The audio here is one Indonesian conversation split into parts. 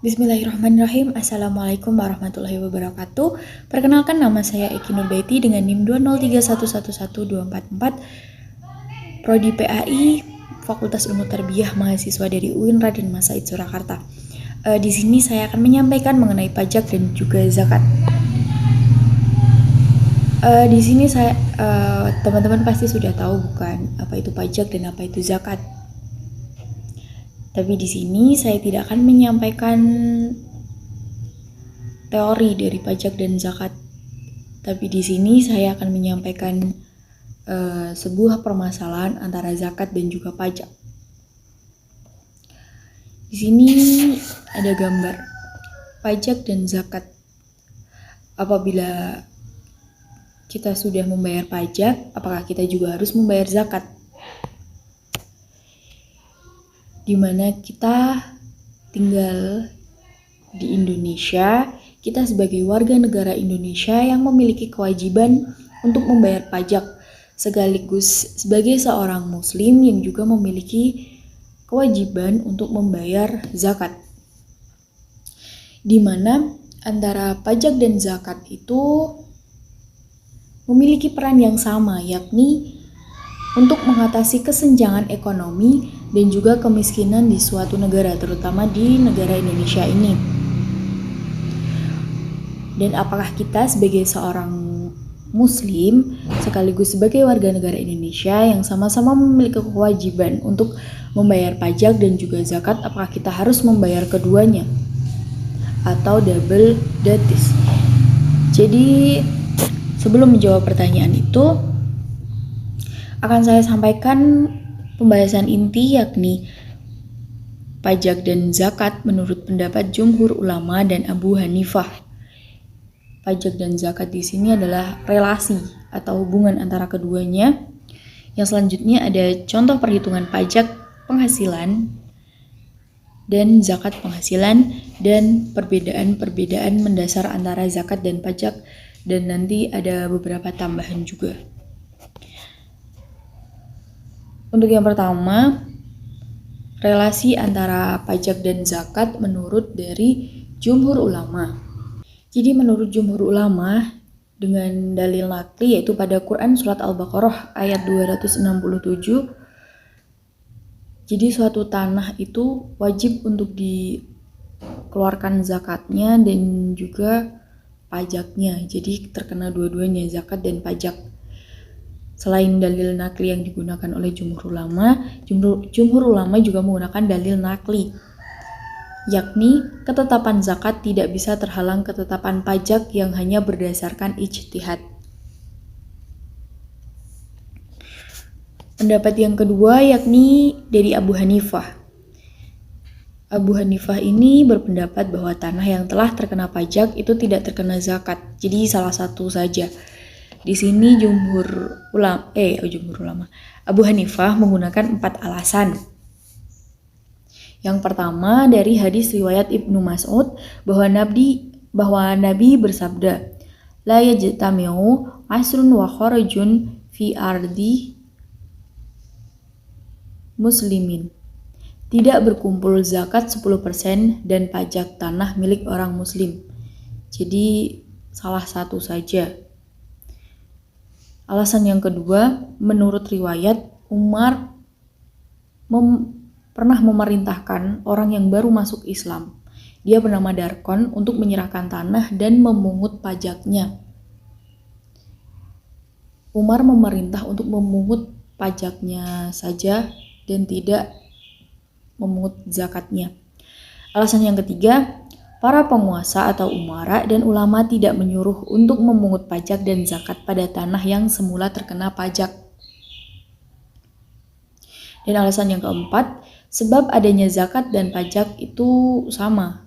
Bismillahirrahmanirrahim. Assalamualaikum warahmatullahi wabarakatuh. Perkenalkan, nama saya Eki Nurbaiti dengan NIM 203111244, Prodi PAI, Fakultas Ilmu Tarbiyah, mahasiswa dari UIN Raden Mas Said Surakarta. Di sini saya akan menyampaikan mengenai pajak dan juga zakat. Di sini saya teman-teman pasti sudah tahu bukan apa itu pajak dan apa itu zakat. Tapi di sini saya tidak akan menyampaikan teori dari pajak dan zakat. Tapi di sini saya akan menyampaikan sebuah permasalahan antara zakat dan juga pajak. Di sini ada gambar pajak dan zakat. Apabila kita sudah membayar pajak, apakah kita juga harus membayar zakat? Di mana kita tinggal di Indonesia, kita sebagai warga negara Indonesia yang memiliki kewajiban untuk membayar pajak, sekaligus sebagai seorang muslim yang juga memiliki kewajiban untuk membayar zakat. Di mana antara pajak dan zakat itu memiliki peran yang sama, yakni untuk mengatasi kesenjangan ekonomi dan juga kemiskinan di suatu negara, terutama di negara Indonesia ini. Dan apakah kita sebagai seorang muslim sekaligus sebagai warga negara Indonesia yang sama-sama memiliki kewajiban untuk membayar pajak dan juga zakat, apakah kita harus membayar keduanya atau double duties? Jadi sebelum menjawab pertanyaan itu, akan saya sampaikan pembahasan inti, yakni pajak dan zakat menurut pendapat jumhur ulama dan Abu Hanifah. Pajak dan zakat di sini adalah relasi atau hubungan antara keduanya. Yang selanjutnya ada contoh perhitungan pajak penghasilan dan zakat penghasilan dan perbedaan-perbedaan mendasar antara zakat dan pajak, dan nanti ada beberapa tambahan juga. Untuk yang pertama, relasi antara pajak dan zakat menurut dari jumhur ulama. Jadi menurut jumhur ulama dengan dalil nakli, yaitu pada Quran surat Al-Baqarah ayat 267. Jadi suatu tanah itu wajib untuk dikeluarkan zakatnya dan juga pajaknya. Jadi terkena dua-duanya, zakat dan pajak. Selain dalil nakli yang digunakan oleh jumhur ulama juga menggunakan dalil nakli, yakni ketetapan zakat tidak bisa terhalang ketetapan pajak yang hanya berdasarkan ijtihad. Pendapat yang kedua yakni dari Abu Hanifah. Abu Hanifah ini berpendapat bahwa tanah yang telah terkena pajak itu tidak terkena zakat. Jadi salah satu saja. Di sini Abu Hanifah menggunakan 4 alasan. Yang pertama dari hadis riwayat Ibnu Mas'ud bahwa Nabi bersabda, la yajtami'u asrun wa kharajun fi ardi muslimin. Tidak berkumpul zakat 10% dan pajak tanah milik orang muslim. Jadi salah satu saja. Alasan yang kedua, menurut riwayat, Umar pernah memerintahkan orang yang baru masuk Islam, dia bernama Darkon, untuk menyerahkan tanah dan memungut pajaknya. Umar memerintah untuk memungut pajaknya saja dan tidak memungut zakatnya. Alasan yang ketiga, para penguasa atau umara dan ulama tidak menyuruh untuk memungut pajak dan zakat pada tanah yang semula terkena pajak. Dan alasan yang keempat, sebab adanya zakat dan pajak itu sama,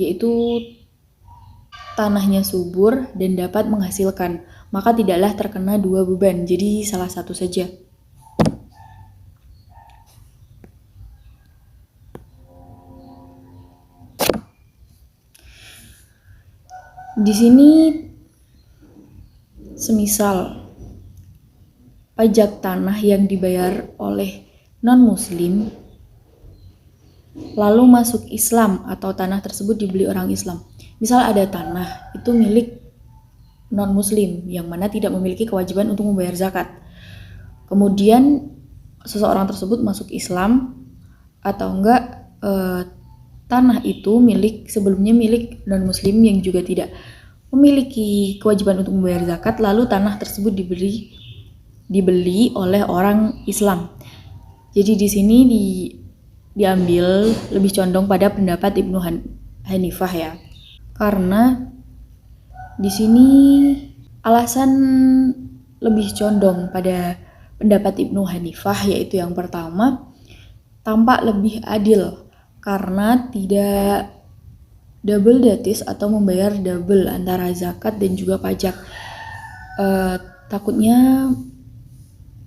yaitu tanahnya subur dan dapat menghasilkan, maka tidaklah terkena dua beban, jadi salah satu saja. Di sini semisal pajak tanah yang dibayar oleh non-muslim lalu masuk Islam atau tanah tersebut dibeli orang Islam. Misal ada tanah itu milik non-muslim yang mana tidak memiliki kewajiban untuk membayar zakat. Kemudian seseorang tersebut masuk Islam atau enggak tanah itu sebelumnya milik non-muslim yang juga tidak memiliki kewajiban untuk membayar zakat, lalu tanah tersebut dibeli oleh orang Islam. Jadi di sini diambil lebih condong pada pendapat Ibnu Hanifah ya. Karena di sini alasan lebih condong pada pendapat Ibnu Hanifah, yaitu yang pertama, tampak lebih adil karena tidak double datis atau membayar double antara zakat dan juga pajak. Takutnya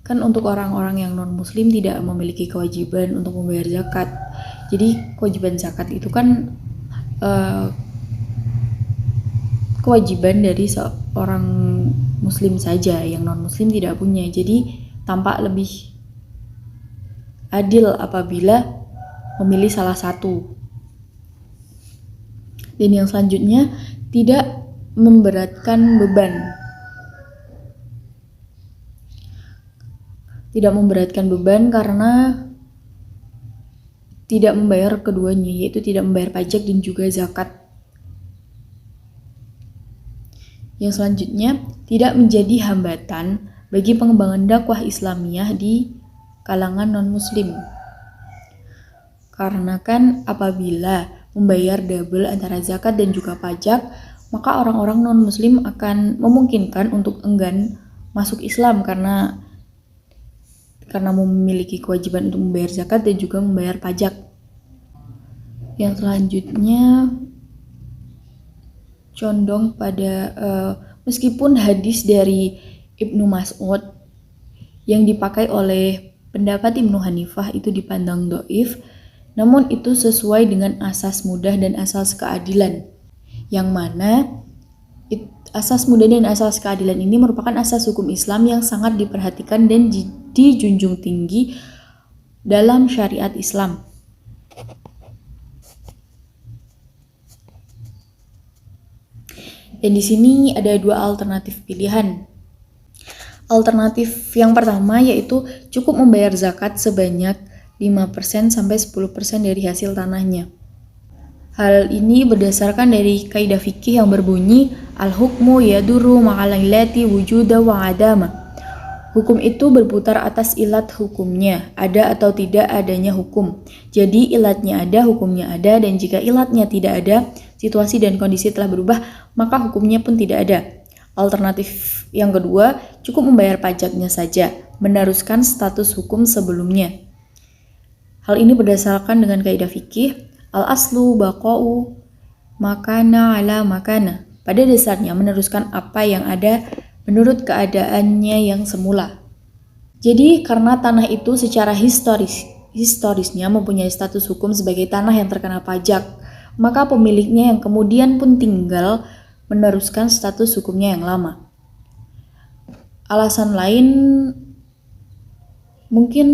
kan untuk orang-orang yang non-muslim tidak memiliki kewajiban untuk membayar zakat. Jadi kewajiban zakat itu kan kewajiban dari seorang muslim saja, yang non-muslim tidak punya. Jadi tampak lebih adil apabila memilih salah satu. Dan yang selanjutnya, tidak memberatkan beban. Tidak memberatkan beban karena tidak membayar keduanya, yaitu tidak membayar pajak dan juga zakat. Yang selanjutnya, tidak menjadi hambatan bagi pengembangan dakwah Islamiyah di kalangan non-muslim. Karena kan apabila membayar double antara zakat dan juga pajak, maka orang-orang non-muslim akan memungkinkan untuk enggan masuk Islam karena memiliki kewajiban untuk membayar zakat dan juga membayar pajak. Yang selanjutnya condong pada meskipun hadis dari Ibnu Mas'ud yang dipakai oleh pendapat Ibnu Hanifah itu dipandang dhaif, namun itu sesuai dengan asas mudah dan asas keadilan, yang mana asas mudah dan asas keadilan ini merupakan asas hukum Islam yang sangat diperhatikan dan dijunjung tinggi dalam syariat Islam. Dan di sini ada dua alternatif pilihan. Alternatif yang pertama yaitu cukup membayar zakat sebanyak 5% sampai 10% dari hasil tanahnya. Hal ini berdasarkan dari kaidah fikih yang berbunyi al-hukmu yaduru ma'al illati wujuda wa adama. Hukum itu berputar atas ilat hukumnya, ada atau tidak adanya hukum. Jadi ilatnya ada, hukumnya ada, dan jika ilatnya tidak ada, situasi dan kondisi telah berubah, maka hukumnya pun tidak ada. Alternatif yang kedua, cukup membayar pajaknya saja, meneruskan status hukum sebelumnya. Hal ini berdasarkan dengan kaidah fikih al-aslu baqa'u makana ala makana. Pada dasarnya meneruskan apa yang ada menurut keadaannya yang semula. Jadi karena tanah itu secara historisnya mempunyai status hukum sebagai tanah yang terkena pajak, maka pemiliknya yang kemudian pun tinggal meneruskan status hukumnya yang lama. Alasan lain mungkin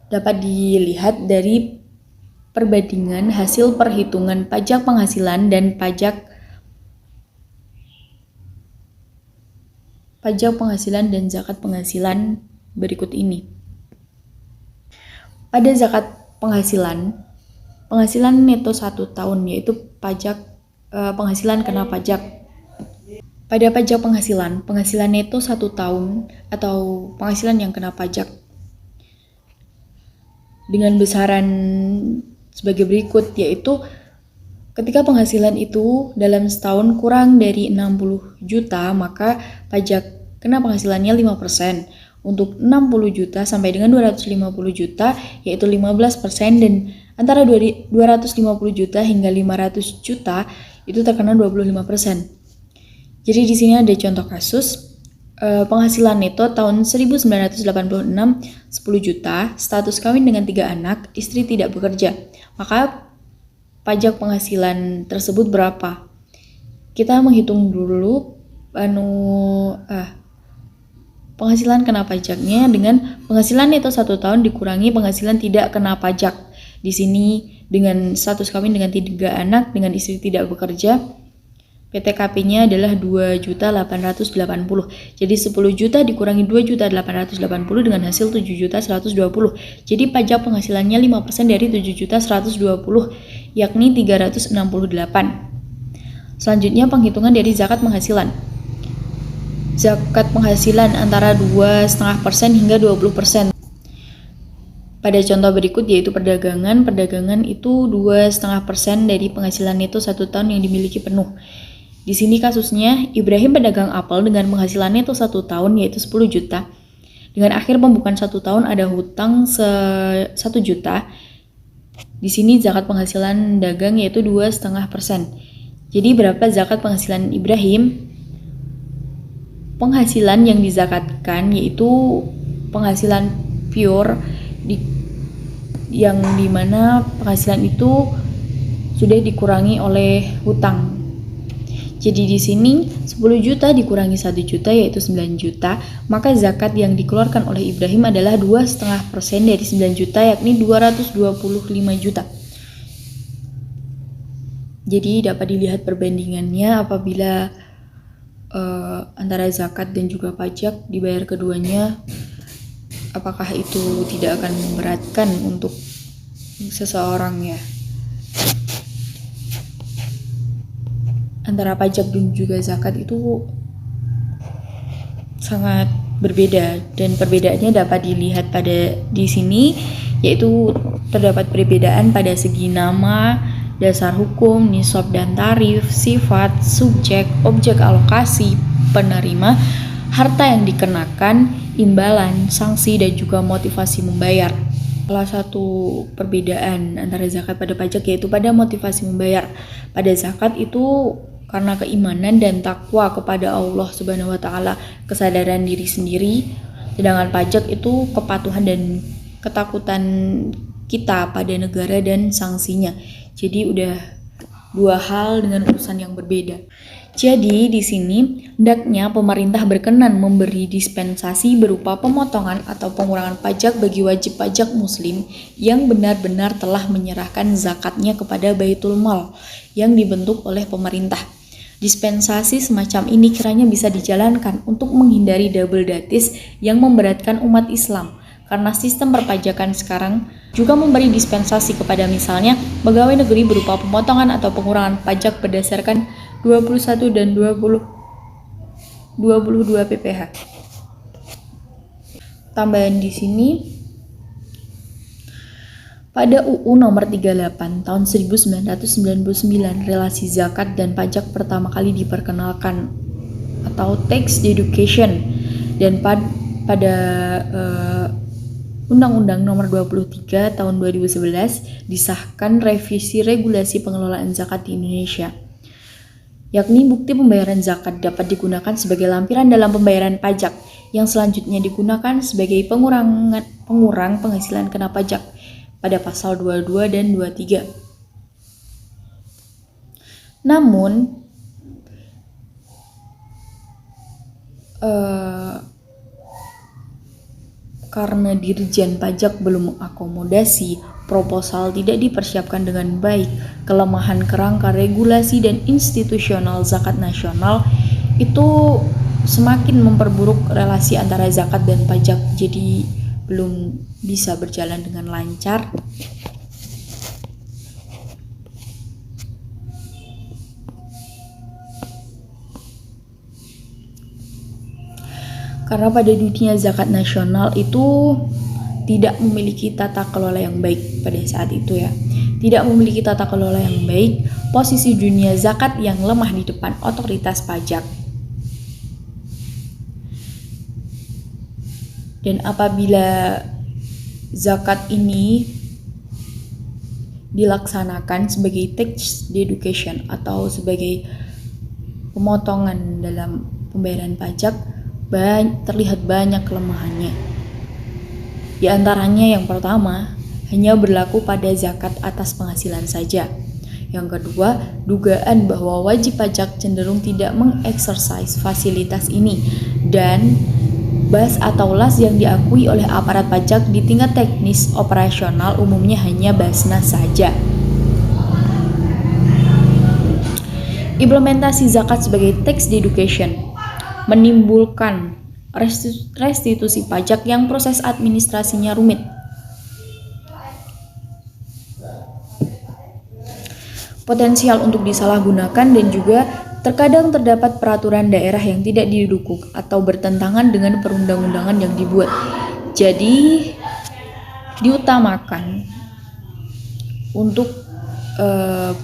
dapat dilihat dari perbandingan hasil perhitungan pajak penghasilan dan pajak penghasilan dan zakat penghasilan berikut ini. Pada zakat penghasilan neto 1 tahun yaitu pajak penghasilan kena pajak. Pada pajak penghasilan neto 1 tahun atau penghasilan yang kena pajak dengan besaran sebagai berikut, yaitu ketika penghasilan itu dalam setahun kurang dari 60 juta, maka pajak kena penghasilannya 5%. Untuk 60 juta sampai dengan 250 juta yaitu 15%, dan antara 250 juta hingga 500 juta itu terkena 25%. Jadi di sini ada contoh kasus penghasilan neto tahun 1986 10 juta, status kawin dengan 3 anak, istri tidak bekerja. Maka pajak penghasilan tersebut berapa? Kita menghitung dulu penghasilan kena pajaknya dengan penghasilan neto 1 tahun dikurangi penghasilan tidak kena pajak. Di sini dengan status kawin dengan 3 anak dengan istri tidak bekerja, PTKP-nya adalah 2.880. Jadi 10 juta dikurangi 2.880 dengan hasil 7.120. Jadi pajak penghasilannya 5% dari 7.120 yakni 368. Selanjutnya penghitungan dari zakat penghasilan. Zakat penghasilan antara 2,5% hingga 20%. Pada contoh berikut yaitu perdagangan itu 2,5% dari penghasilan neto 1 tahun yang dimiliki penuh. Di sini kasusnya Ibrahim pedagang apel dengan penghasilan neto 1 tahun yaitu 10 juta. Dengan akhir pembukaan 1 tahun ada hutang 1 juta. Di sini zakat penghasilan dagang yaitu 2,5%. Jadi berapa zakat penghasilan Ibrahim? Penghasilan yang dizakatkan yaitu penghasilan pure yang dimana penghasilan itu sudah dikurangi oleh hutang. Jadi di sini 10 juta dikurangi 1 juta yaitu 9 juta, maka zakat yang dikeluarkan oleh Ibrahim adalah 2,5% dari 9 juta yakni 225 juta. Jadi dapat dilihat perbandingannya apabila antara zakat dan juga pajak dibayar keduanya, apakah itu tidak akan memberatkan untuk seseorang ya. Antara pajak dan juga zakat itu sangat berbeda dan perbedaannya dapat dilihat pada di sini, yaitu terdapat perbedaan pada segi nama, dasar hukum, nisab dan tarif, sifat, subjek, objek alokasi, penerima, harta yang dikenakan, imbalan, sanksi, dan juga motivasi membayar. Salah satu perbedaan antara zakat pada pajak yaitu pada motivasi membayar. Pada zakat itu karena keimanan dan takwa kepada Allah Subhanahu wa taala, kesadaran diri sendiri, sedangkan pajak itu kepatuhan dan ketakutan kita pada negara dan sanksinya. Jadi udah dua hal dengan urusan yang berbeda. Jadi di sini hendaknya pemerintah berkenan memberi dispensasi berupa pemotongan atau pengurangan pajak bagi wajib pajak muslim yang benar-benar telah menyerahkan zakatnya kepada Baitul Mal yang dibentuk oleh pemerintah. Dispensasi semacam ini kiranya bisa dijalankan untuk menghindari double datis yang memberatkan umat Islam. Karena sistem perpajakan sekarang juga memberi dispensasi kepada misalnya pegawai negeri berupa pemotongan atau pengurangan pajak berdasarkan 21 dan 22 PPh. Tambahan di sini, pada UU nomor 38 tahun 1999 relasi zakat dan pajak pertama kali diperkenalkan atau tax education, dan pada Undang-Undang nomor 23 tahun 2011 disahkan revisi regulasi pengelolaan zakat di Indonesia, yakni bukti pembayaran zakat dapat digunakan sebagai lampiran dalam pembayaran pajak yang selanjutnya digunakan sebagai pengurang penghasilan kena pajak pada pasal 22 dan 23. Namun karena Dirjen Pajak belum mengakomodasi, proposal tidak dipersiapkan dengan baik, kelemahan kerangka regulasi dan institusional zakat nasional itu semakin memperburuk relasi antara zakat dan pajak, jadi belum bisa berjalan dengan lancar. Karena pada dunia zakat nasional itu tidak memiliki tata kelola yang baik pada saat itu ya. Tidak memiliki tata kelola yang baik, posisi dunia zakat yang lemah di depan otoritas pajak. Dan apabila zakat ini dilaksanakan sebagai tax deduction atau sebagai pemotongan dalam pembayaran pajak, terlihat banyak kelemahannya. Di antaranya yang pertama, hanya berlaku pada zakat atas penghasilan saja. Yang kedua, dugaan bahwa wajib pajak cenderung tidak mengeksersis fasilitas ini dan BAS atau LAS yang diakui oleh aparat pajak di tingkat teknis operasional umumnya hanya Basnas saja. Implementasi zakat sebagai tax deduction menimbulkan restitusi pajak yang proses administrasinya rumit. Potensial untuk disalahgunakan dan juga terkadang terdapat peraturan daerah yang tidak didukung atau bertentangan dengan perundang-undangan yang dibuat. Jadi diutamakan untuk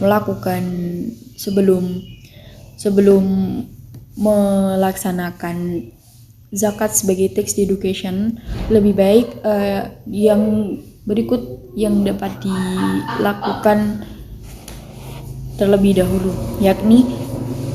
melakukan sebelum melaksanakan zakat sebagai tax deduction, lebih baik yang berikut yang dapat dilakukan terlebih dahulu, yakni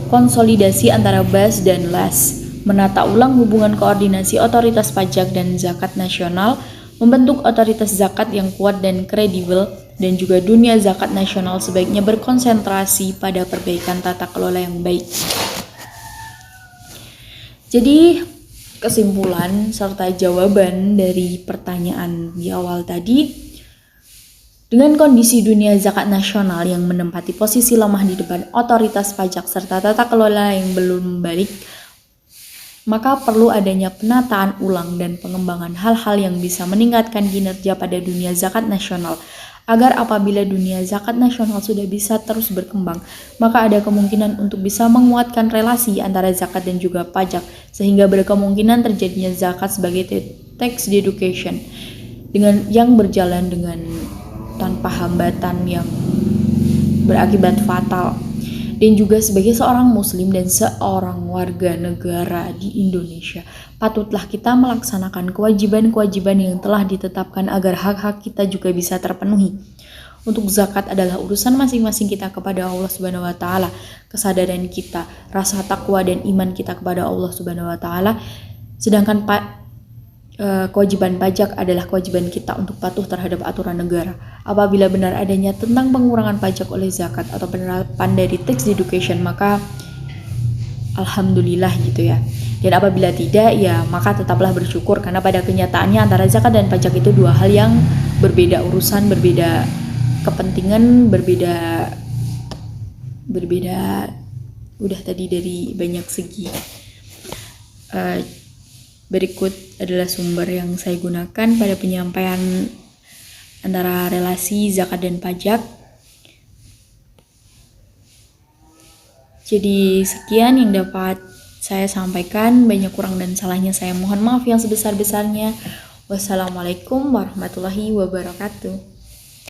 konsolidasi antara BAS dan LAS, menata ulang hubungan koordinasi otoritas pajak dan zakat nasional, membentuk otoritas zakat yang kuat dan kredibel, dan juga dunia zakat nasional sebaiknya berkonsentrasi pada perbaikan tata kelola yang baik. Jadi kesimpulan serta jawaban dari pertanyaan di awal tadi, dengan kondisi dunia zakat nasional yang menempati posisi lemah di depan otoritas pajak serta tata kelola yang belum membaik, maka perlu adanya penataan ulang dan pengembangan hal-hal yang bisa meningkatkan kinerja pada dunia zakat nasional, agar apabila dunia zakat nasional sudah bisa terus berkembang, maka ada kemungkinan untuk bisa menguatkan relasi antara zakat dan juga pajak, sehingga berkemungkinan terjadinya zakat sebagai tax deduction dengan yang berjalan dengan tanpa hambatan yang berakibat fatal. Dan juga sebagai seorang muslim dan seorang warga negara di Indonesia, patutlah kita melaksanakan kewajiban-kewajiban yang telah ditetapkan agar hak-hak kita juga bisa terpenuhi. Untuk zakat adalah urusan masing-masing kita kepada Allah Subhanahu wa taala, kesadaran kita, rasa takwa dan iman kita kepada Allah Subhanahu wa taala. Sedangkan kewajiban pajak adalah kewajiban kita untuk patuh terhadap aturan negara. Apabila benar adanya tentang pengurangan pajak oleh zakat atau penerapan dari tax deduction, maka alhamdulillah gitu ya. Dan apabila tidak, ya maka tetaplah bersyukur, karena pada kenyataannya antara zakat dan pajak itu dua hal yang berbeda urusan, berbeda kepentingan, berbeda udah tadi dari banyak segi. Berikut adalah sumber yang saya gunakan pada penyampaian antara relasi zakat dan pajak. Jadi sekian yang dapat saya sampaikan, banyak kurang dan salahnya saya mohon maaf yang sebesar-besarnya. Wassalamualaikum warahmatullahi wabarakatuh.